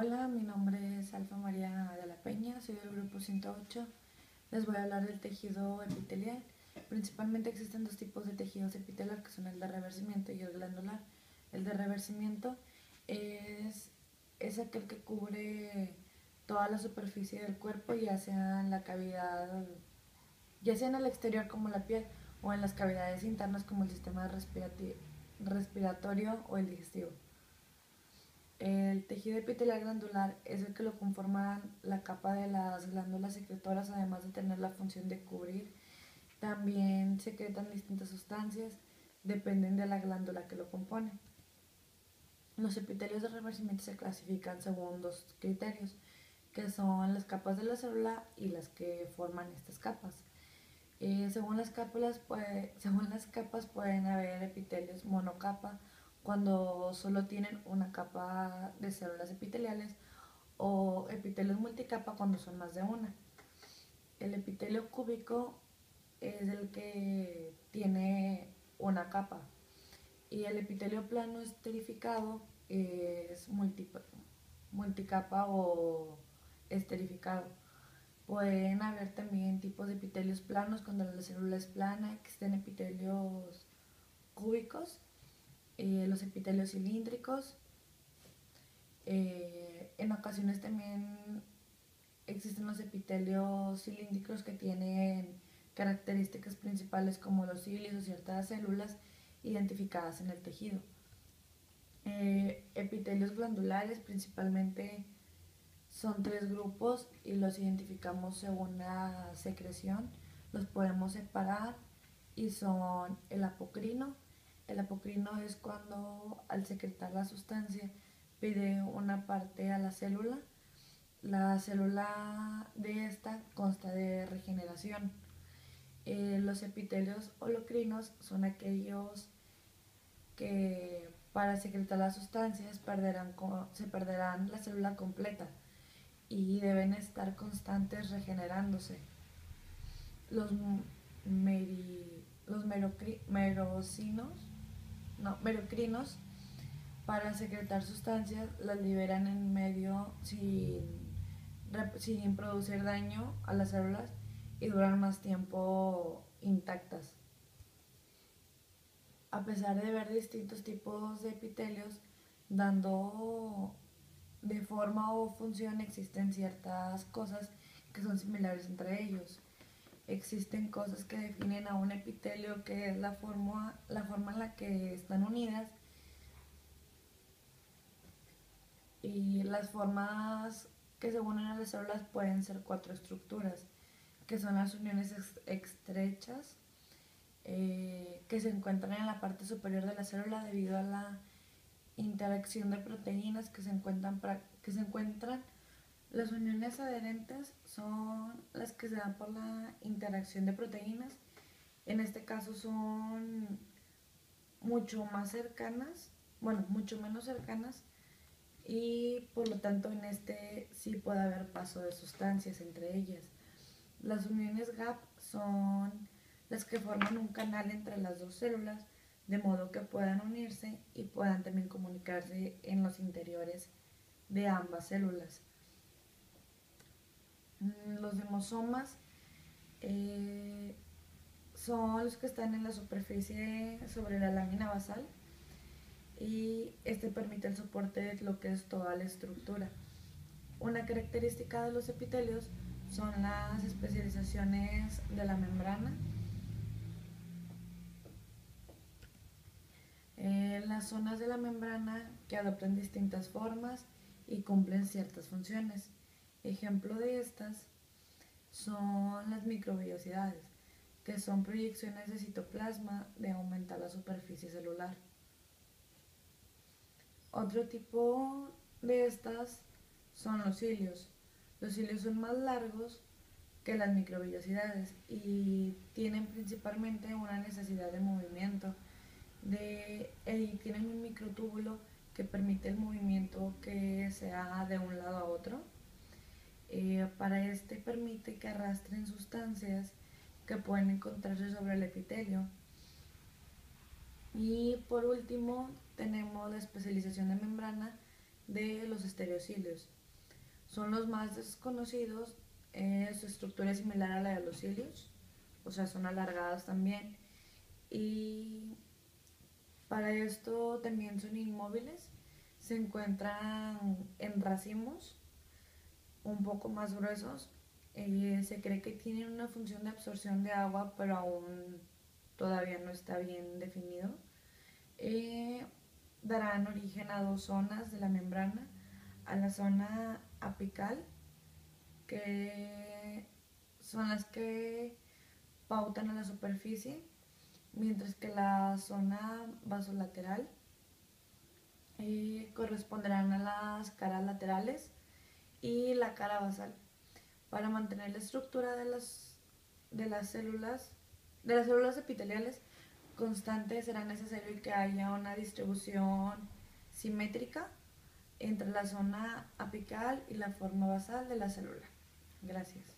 Hola, mi nombre es Alfa María de la Peña, soy del grupo 108. Les voy a hablar del tejido epitelial. Principalmente existen dos tipos de tejidos epitelial, que son el de reversimiento y el glandular. El de reversimiento es, es aquel que cubre toda la superficie del cuerpo, ya sea en la cavidad, ya sea en el exterior como la piel o en las cavidades internas como el sistema respiratorio o el digestivo. El tejido epitelial glandular es el que lo conforman la capa de las glándulas secretoras, además de tener la función de cubrir. También secretan distintas sustancias, dependen de la glándula que lo compone. Los epitelios de reversimiento se clasifican según dos criterios, que son las capas de la célula y las que forman estas capas. Según las capas pueden haber epitelios monocapa cuando solo tienen una capa de células epiteliales o epitelios multicapa cuando son más de una. El epitelio cúbico es el que tiene una capa y el epitelio plano esterificado es multicapa o esterificado. Pueden haber también tipos de epitelios planos cuando la célula es plana, existen epitelios cúbicos, los epitelios cilíndricos. En ocasiones también existen los epitelios cilíndricos que tienen características principales como los cilios o ciertas células identificadas en el tejido. Epitelios glandulares principalmente son tres grupos y los identificamos según la secreción. Los podemos separar y son el apocrino. El apocrino es cuando al secretar la sustancia pide una parte a la célula. La célula de esta consta de regeneración. Los epitelios holocrinos son aquellos que para secretar las sustancias se perderán la célula completa y deben estar constantes regenerándose. Los, los merocrinos para secretar sustancias las liberan en medio sin producir daño a las células y duran más tiempo intactas. A pesar de ver distintos tipos de epitelios, dando de forma o función existen ciertas cosas que son similares entre ellos. Existen cosas que definen a un epitelio, que es la forma en la que están unidas, y las formas que se unen a las células pueden ser cuatro estructuras, que son las uniones estrechas, que se encuentran en la parte superior de la célula debido a la interacción de proteínas que se encuentran. Las uniones adherentes son las que se dan por la interacción de proteínas. En este caso son mucho más cercanas, bueno, mucho menos cercanas, y por lo tanto en este sí puede haber paso de sustancias entre ellas. Las uniones gap son las que forman un canal entre las dos células, de modo que puedan unirse y puedan también comunicarse en los interiores de ambas células. Los demosomas son los que están en la superficie sobre la lámina basal, y este permite el soporte de lo que es toda la estructura. Una característica de los epitelios son las especializaciones de la membrana. Las zonas de la membrana que adoptan distintas formas y cumplen ciertas funciones. Ejemplo de estas son las microvellosidades, que son proyecciones de citoplasma de aumentar la superficie celular. Otro tipo de estas son los cilios. Los cilios son más largos que las microvellosidades y tienen principalmente una necesidad de movimiento. Tienen un microtúbulo que permite el movimiento que sea de un lado a otro. Para este permite que arrastren sustancias que pueden encontrarse sobre el epitelio. Y por último tenemos la especialización de membrana, de los estereocilios. Son los más desconocidos, su estructura es similar a la de los cilios, o sea, son alargadas también. Y para esto también son inmóviles, se encuentran en racimos un poco más gruesos. Se cree que tienen una función de absorción de agua, pero aún todavía no está bien definido. Eh, Darán origen a dos zonas de la membrana, a la zona apical, que son las que pautan a la superficie, mientras que la zona vasolateral corresponderán a las caras laterales y la cara basal. Para mantener la estructura de las células, de las células epiteliales constante, será necesario que haya una distribución simétrica entre la zona apical y la forma basal de la célula. Gracias.